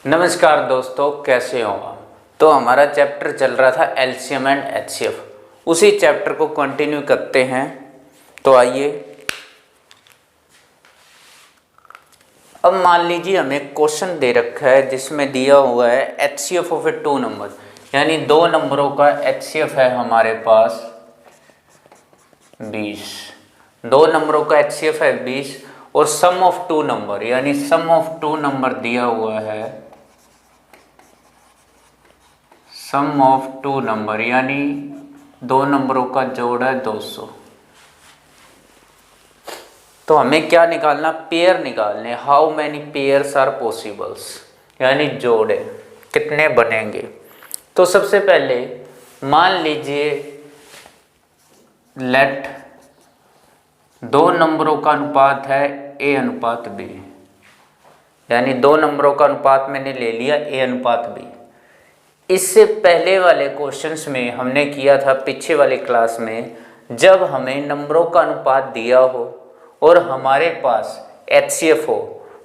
नमस्कार दोस्तों, कैसे हो आप। तो हमारा चैप्टर चल रहा था एलसीएम एंड एचसीएफ, उसी चैप्टर को कंटिन्यू करते हैं। तो आइए, अब मान लीजिए हमें क्वेश्चन दे रखा है जिसमें दिया हुआ है HCF of a two number, यानी दो नंबरों का एचसीएफ है हमारे पास 20। दो नंबरों का एचसीएफ है 20 और सम ऑफ टू नंबर, यानी सम ऑफ टू नंबर दिया हुआ है, सम ऑफ टू नंबर यानी दो नंबरों का जोड़ है 200। तो हमें क्या निकालना, पेयर निकालने। How many pairs are possibles, यानी जोड़े कितने बनेंगे। तो सबसे पहले मान लीजिए लेट दो नंबरों का अनुपात है ए अनुपात बी, यानी दो नंबरों का अनुपात मैंने ले लिया ए अनुपात बी। इससे पहले वाले क्वेश्चंस में हमने किया था, पिछले वाले क्लास में, जब हमें नंबरों का अनुपात दिया हो और हमारे पास एचसीएफ हो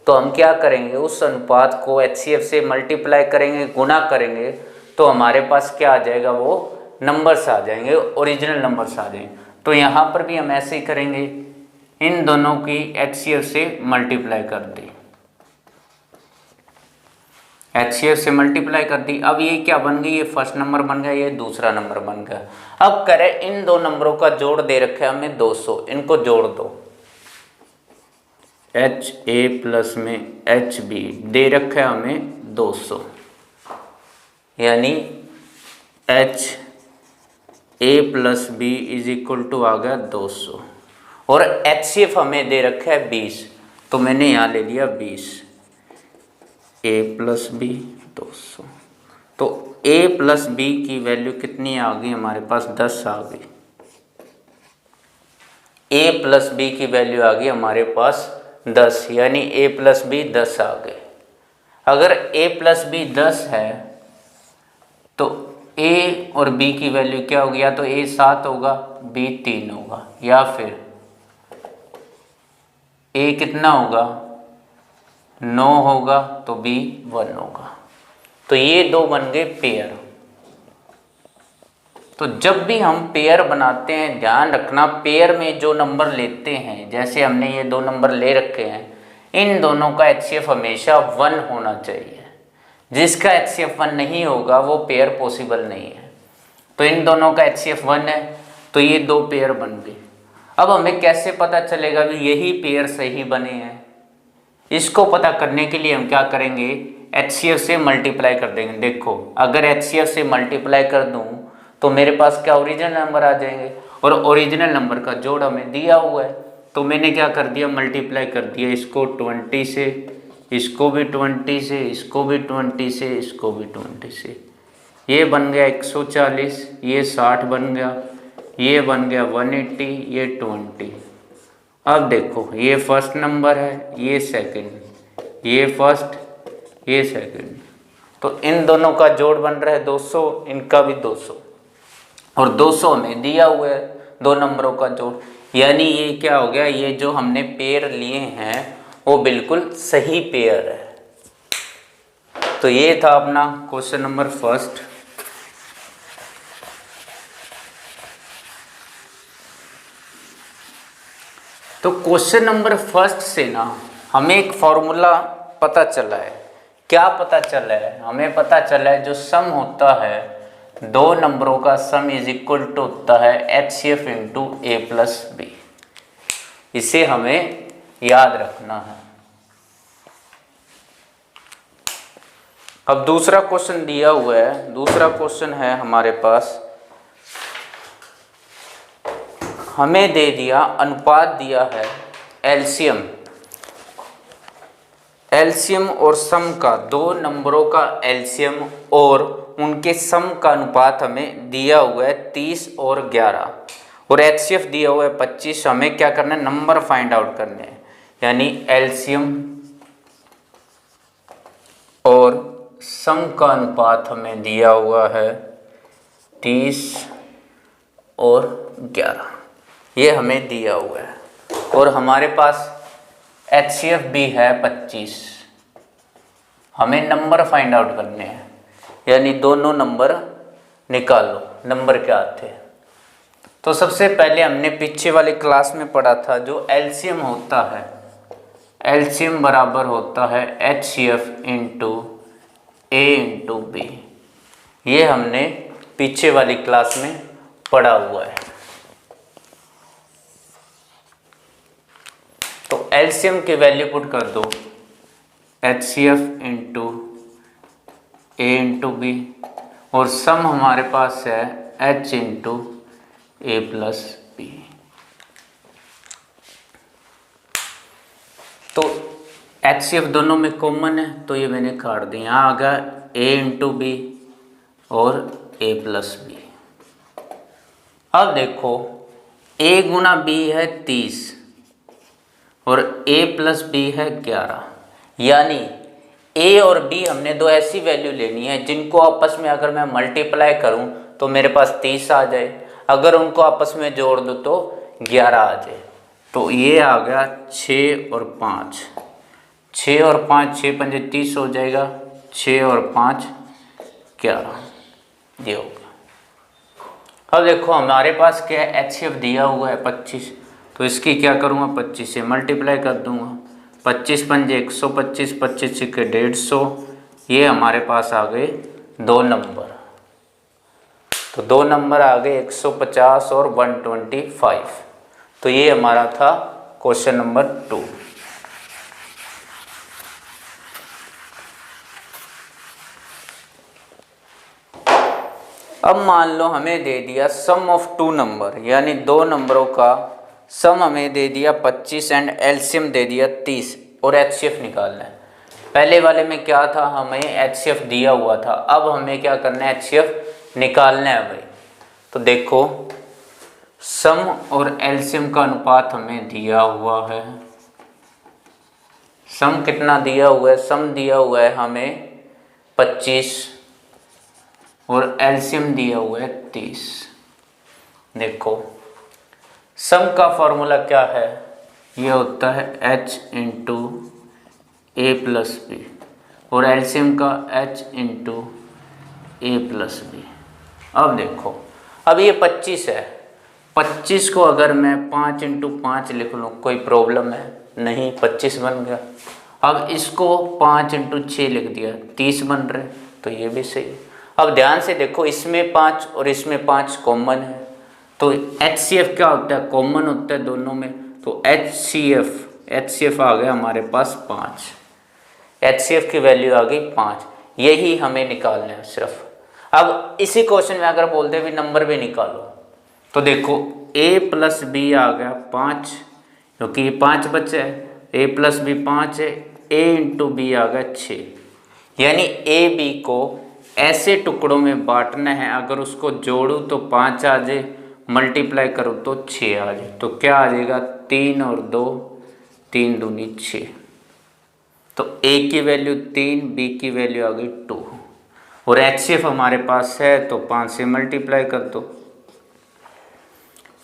तो हम क्या करेंगे, उस अनुपात को एचसीएफ से मल्टीप्लाई करेंगे, गुणा करेंगे, तो हमारे पास क्या आ जाएगा, वो नंबर्स आ जाएंगे, ओरिजिनल नंबर्स आ जाएंगे। तो यहाँ पर भी हम ऐसे ही करेंगे, इन दोनों की एचसीएफ से मल्टीप्लाई कर दी, एचसीएफ से मल्टीप्लाई कर दी। अब ये क्या बन गई, ये फर्स्ट नंबर बन गया, ये दूसरा नंबर बन गया। अब करें, इन दो नंबरों का जोड़ दे रखे हमें 200, इनको जोड़ दो। एच ए प्लस में एच बी दे रखा है हमें 200, यानी H A plus B is equal to आ गया 200। और एचसीएफ हमें दे रखा है 20, तो मैंने यहाँ ले लिया 20, ए प्लस बी 200। तो ए प्लस बी की वैल्यू कितनी आ गई हमारे पास, 10 आ गई। ए प्लस बी की वैल्यू आ गई हमारे पास 10, यानी ए प्लस बी 10 आ गए। अगर ए प्लस बी 10 है तो ए और बी की वैल्यू क्या होगी, या तो ए 7 होगा, बी 3 होगा, या फिर ए कितना होगा, 9 होगा, तो बी 1 होगा। तो ये दो बन गए पेयर। तो जब भी हम पेयर बनाते हैं, ध्यान रखना, पेयर में जो नंबर लेते हैं, जैसे हमने ये दो नंबर ले रखे हैं, इन दोनों का एचसीएफ हमेशा 1 होना चाहिए। जिसका एचसीएफ 1 नहीं होगा वो पेयर पॉसिबल नहीं है। तो इन दोनों का एचसीएफ 1 है, तो ये दो पेयर बन गए। अब हमें कैसे पता चलेगा कि यही पेयर सही बने हैं, इसको पता करने के लिए हम क्या करेंगे, एचसीएफ से मल्टीप्लाई कर देंगे। देखो, अगर एचसीएफ से मल्टीप्लाई कर दूं तो मेरे पास क्या, ओरिजिनल नंबर आ जाएंगे, और ओरिजिनल नंबर का जोड़ हमें दिया हुआ है। तो मैंने क्या कर दिया, मल्टीप्लाई कर दिया, इसको 20 से, इसको भी 20 से, इसको भी 20 से, इसको भी 20 से। ये बन गया 140, ये 60 बन गया, ये बन गया 180, ये 20। अब देखो, ये फर्स्ट नंबर है, ये सेकंड, ये फर्स्ट, ये सेकंड। तो इन दोनों का जोड़ बन रहा है 200, इनका भी 200, और 200 में दिया हुआ है दो नंबरों का जोड़, यानी ये क्या हो गया, ये जो हमने पेयर लिए हैं वो बिल्कुल सही पेयर है। तो ये था अपना क्वेश्चन नंबर फर्स्ट। तो क्वेश्चन नंबर फर्स्ट से ना हमें एक फॉर्मूला पता चला है। क्या पता चला है, हमें पता चला है जो सम होता है दो नंबरों का सम इज इक्वल टू होता है एचसीएफ इंटू ए प्लस बी। इसे हमें याद रखना है। अब दूसरा क्वेश्चन दिया हुआ है, दूसरा क्वेश्चन है हमारे पास, हमें दे दिया, अनुपात दिया है एलसीएम, एलसीएम और सम का, दो नंबरों का एलसीएम और उनके सम का अनुपात हमें दिया हुआ है 30 और 11, और एचसीएफ दिया हुआ है 25। हमें क्या करना है, नंबर फाइंड आउट करने हैं, यानी एलसीएम और सम का अनुपात हमें दिया हुआ है 30 और 11, ये हमें दिया हुआ है, और हमारे पास एचसीएफ भी है 25। हमें नंबर फाइंड आउट करने हैं, यानी दोनों नंबर निकालो, नंबर क्या आते हैं। तो सबसे पहले हमने पीछे वाली क्लास में पढ़ा था जो एलसीएम होता है, एलसीएम बराबर होता है HCF into A into B। ये हमने पीछे वाली क्लास में पढ़ा हुआ है। तो एलसीएम की वैल्यू पुट कर दो, HCF into A into B, और सम हमारे पास है H into A plus B। तो HCF दोनों में कॉमन है, तो ये मैंने काट दिया। यहाँ आ गया A इंटू B और A प्लस B। अब देखो A गुना B है 30 और A प्लस B है 11, यानी A और B हमने दो ऐसी वैल्यू लेनी है जिनको आपस में अगर मैं मल्टीप्लाई करूं तो मेरे पास 30 आ जाए, अगर उनको आपस में जोड़ दो तो 11 आ जाए। तो ये आ गया 6 और 5, 6 और 5, 6 पंजे 30 हो जाएगा, 6 और 5 11, ये हो गया। अब देखो हमारे पास क्या है, HCF दिया हुआ है 25, तो इसकी क्या करूँगा 25 से मल्टीप्लाई कर दूंगा, 25 पंजे 125, 25 के 150, ये हमारे पास आ गए दो नंबर। तो दो नंबर आ गए 150 और 125। तो ये हमारा था क्वेश्चन नंबर 2। अब मान लो हमें दे दिया सम ऑफ टू नंबर, यानी दो नंबरों का सम हमें दे दिया 25 एंड एलसीएम दे दिया 30 और HCF निकालना है। पहले वाले में क्या था, हमें HCF दिया हुआ था, अब हमें क्या करना है HCF निकालना है भाई। तो देखो सम और एलसीएम का अनुपात हमें दिया हुआ है, सम कितना दिया हुआ है, सम दिया हुआ है हमें 25 और एलसीएम दिया हुआ है 30। देखो सम का फॉर्मूला क्या है, ये होता है H into A plus B और एलसीएम का H into A plus B। अब देखो अब ये 25 है, 25 को अगर मैं 5 इंटू 5 लिख लूँ कोई प्रॉब्लम है नहीं, 25 बन गया। अब इसको 5 इंटू 6 लिख दिया, 30 बन रहे, तो ये भी सही है। अब ध्यान से देखो इसमें 5 और इसमें 5 कॉमन है, तो HCF क्या होता है, कॉमन होता है दोनों में, तो HCF आ गया हमारे पास 5, HCF की वैल्यू आ गई 5, यही हमें निकालना है सिर्फ। अब इसी क्वेश्चन में अगर बोलते भी नंबर भी निकालो, तो देखो A प्लस B आ गया 5, क्योंकि ये 5 बचे है, A प्लस B 5 है, A इंटू B आ गया 6, यानी A B को ऐसे टुकड़ों में बांटना है, अगर उसको जोड़ूँ तो 5 आ जाए, मल्टीप्लाई करूँ तो 6 आ जाए, तो क्या आ जाएगा 3 और 2, 3 दूनी 6, तो A की वैल्यू 3, B की वैल्यू आ गई 2 और HCF हमारे पास है तो 5 से मल्टीप्लाई कर दो,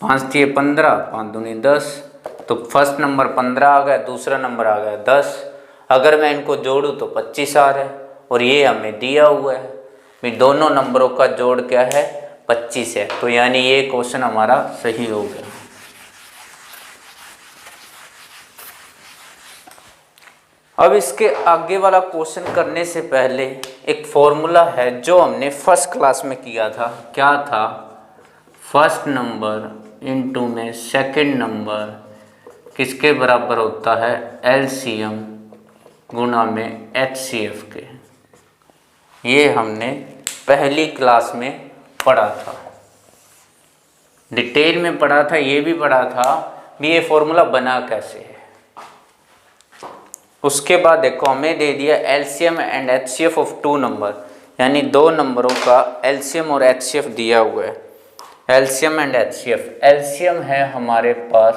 5 थी 15, 5 दूनी 10, तो फर्स्ट नंबर 15 आ गया, दूसरा नंबर आ गया 10, अगर मैं इनको जोड़ूँ तो 25 आ रहा है और ये हमें दिया हुआ है भी दोनों नंबरों का जोड़ क्या है 25 है, तो यानी ये क्वेश्चन हमारा सही हो गया। अब इसके आगे वाला क्वेश्चन करने से पहले एक फॉर्मूला है जो हमने फर्स्ट क्लास में किया था, क्या था, फर्स्ट नंबर इनटू में सेकंड नंबर किसके बराबर होता है, एलसीएम गुना में HCF के। ये हमने पहली क्लास में पढ़ा था, डिटेल में पढ़ा था, ये भी पढ़ा था भी ये फॉर्मूला बना कैसे है। उसके बाद देखो हमें दे दिया LCM and HCF of two number, यानी दो नंबरों का एलसीएम और HCF दिया हुआ है। एलसीएम एंड HCF, एलसीएम है हमारे पास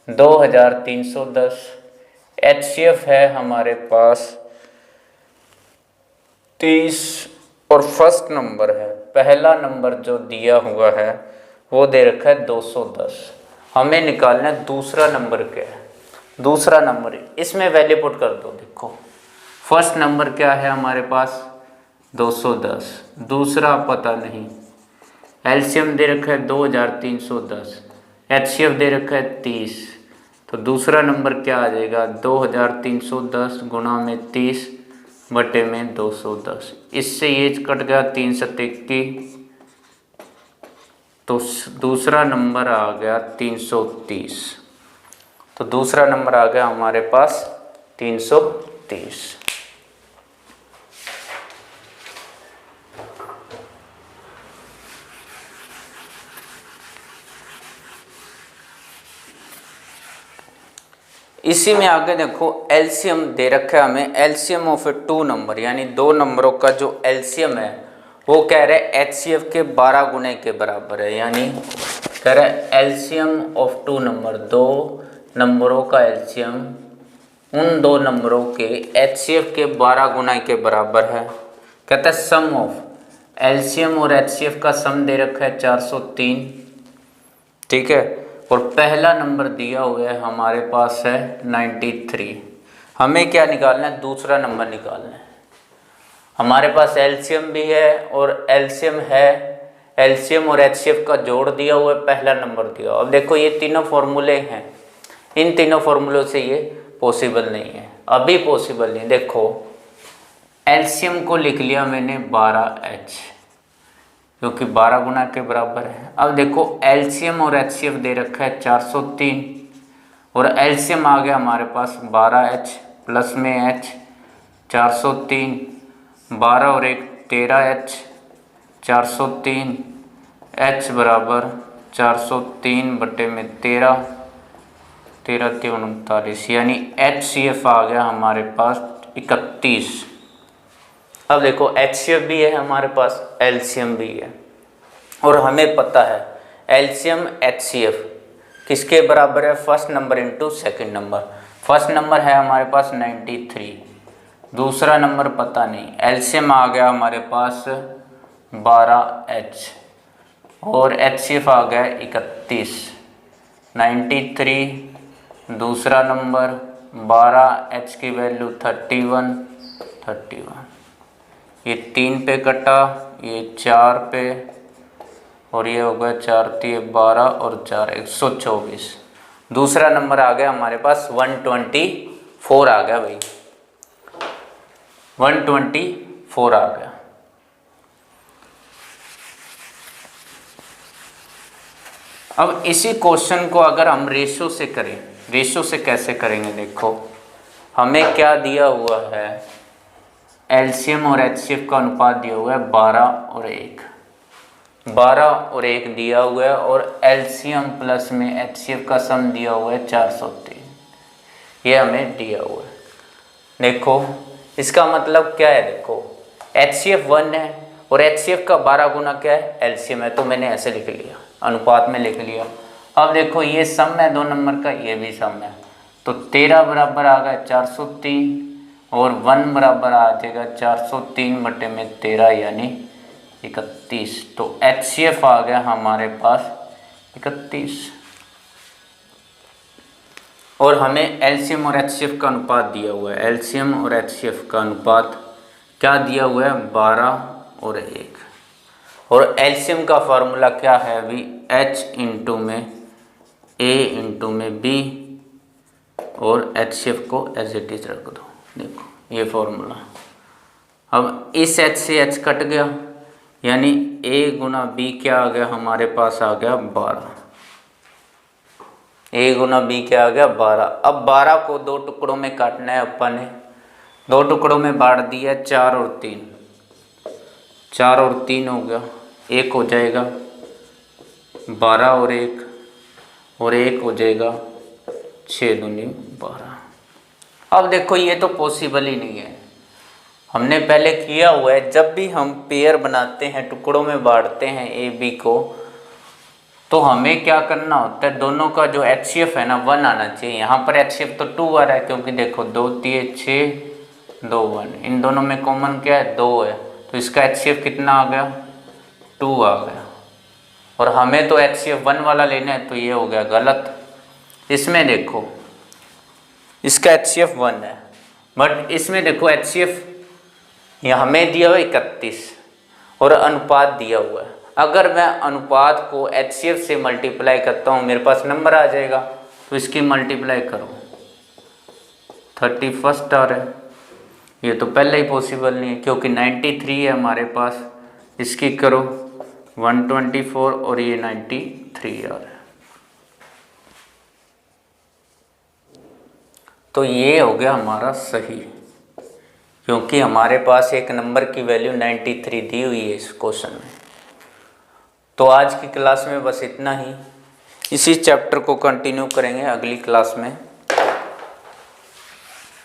2310, HCF है हमारे पास 30 और फर्स्ट नंबर है, पहला नंबर जो दिया हुआ है वो दे रखा है 210। हमें निकालना है दूसरा नंबर क्या है, दूसरा नंबर इसमें वैल्यू पुट कर दो। देखो फर्स्ट नंबर क्या है हमारे पास 210, दूसरा पता नहीं। एलसीएम दे रखा है 2310, एचसीएफ दे रखा है 30, तो दूसरा नंबर क्या आ जाएगा 2310 गुणा में 30 बटे में 210। इससे ये कट गया 3 सत्ते 21, तो दूसरा नंबर आ गया 330। तो दूसरा नंबर आ गया हमारे पास 330। इसी में आगे देखो एलसीएम दे रखा है हमें, एलसीएम ऑफ 2 नंबर, यानी 2 नंबरों का जो एलसीएम है वो कह रहे हैं एचसीएफ के 12 गुने के बराबर है। यानी कह रहे हैं एलसीएम ऑफ 2 नंबर, 2 नंबरों का एलसीएम उन 2 नंबरों के एचसीएफ के 12 गुना के बराबर है। कहता है सम ऑफ एलसीएम और एचसीएफ का सम दे रखा है 403, ठीक है। और पहला नंबर दिया हुआ है हमारे पास है 93। हमें क्या निकालना है, दूसरा नंबर निकालना है। हमारे पास एलसीएम भी है और एलसीएम है, एलसीएम और एचसीएफ का जोड़ दिया हुआ है, पहला नंबर दिया। अब देखो ये तीनों फॉर्मूले हैं, इन तीनों फॉर्मूलों से ये पॉसिबल नहीं है, अभी पॉसिबल नहीं। देखो एलसीएम को लिख लिया मैंने 12H, क्योंकि 12 गुना के बराबर है। अब देखो एलसीएम और एचसीएफ दे रखा है 403 और एलसीएम आ गया हमारे पास 12H प्लस में H 403, 12 और 1 13H 403, H बराबर 403 बटे में 13, 13 3 39, यानी HCF आ गया हमारे पास 31। अब देखो HCF भी है हमारे पास, LCM भी है, और हमें पता है LCM HCF किसके बराबर है, first number into second number. First number है हमारे पास 93, दूसरा नंबर पता नहीं, LCM आ गया हमारे पास 12H और HCF आ गया 31। 93 दूसरा नंबर, 12H की वैल्यू 31, ये 3 पे कटा, ये 4 पे, और ये हो गया 4 3 12 और 4 124। दूसरा नंबर आ गया हमारे पास 124 आ गया भाई, 124 आ गया। अब इसी क्वेश्चन को अगर हम रेशो से करें, रेशो से कैसे करेंगे, देखो हमें क्या दिया हुआ है, एलसीएम और एचसीएफ का अनुपात दिया हुआ है 12 और 1, 12 और 1 दिया हुआ है, और एलसीएम प्लस में एचसीएफ का सम दिया हुआ है 403, ये हमें दिया हुआ है। देखो इसका मतलब क्या है, देखो एचसीएफ 1 है और एचसीएफ का 12 गुना क्या है, एलसीएम है, तो मैंने ऐसे लिख लिया, अनुपात में लिख लिया। अब देखो ये सम है 2 नंबर का, ये भी सम है, तो 13 बराबर आ गया 403 और 1 बराबर आ जाएगा 403 बटे में 13 यानी 31। तो HCF आ गया हमारे पास 31, और हमें LCM और HCF का अनुपात दिया हुआ है। LCM और HCF का अनुपात क्या दिया हुआ है, 12 और 1, और LCM का फार्मूला क्या है अभी, H इंटू में A इंटू में B, और HCF को एज इट इज रख दो। देखो ये फॉर्मूला, अब इस H से H कट गया, यानी A गुना B क्या आ गया हमारे पास, आ गया 12, A गुना B क्या आ गया 12। अब 12 को 2 टुकड़ों में काटना है, अपन ने 2 टुकड़ों में बांट दिया, 4 और 3, 4 और 3 हो गया, 1 हो जाएगा, 12 और 1, और 1 हो जाएगा 6 दूनी 12। अब देखो ये तो पॉसिबल ही नहीं है, हमने पहले किया हुआ है, जब भी हम पेयर बनाते हैं, टुकड़ों में बांटते हैं ए बी को, तो हमें क्या करना होता है, दोनों का जो HCF है ना 1 आना चाहिए। यहाँ पर HCF तो 2 आ रहा है, क्योंकि देखो 2 3 6 2 1, इन दोनों में कॉमन क्या है, 2 है, तो इसका HCF कितना आ गया, 2 आ गया, और हमें तो HCF 1 वाला लेना है, तो ये हो गया गलत। इसमें देखो इसका HCF 1 है बट इसमें देखो HCF यहाँ हमें दिया हुआ 31 और अनुपात दिया हुआ है। अगर मैं अनुपात को HCF से मल्टीप्लाई करता हूँ मेरे पास नंबर आ जाएगा, तो इसकी मल्टीप्लाई करो 31 आ रहा है। ये तो पहले ही पॉसिबल नहीं है क्योंकि 93 है हमारे पास, इसकी करो 124 और ये 93 आ रहा है। तो ये हो गया हमारा सही, क्योंकि हमारे पास एक नंबर की वैल्यू 93 दी हुई है इस क्वेश्चन में। तो आज की क्लास में बस इतना ही, इसी चैप्टर को कंटिन्यू करेंगे अगली क्लास में।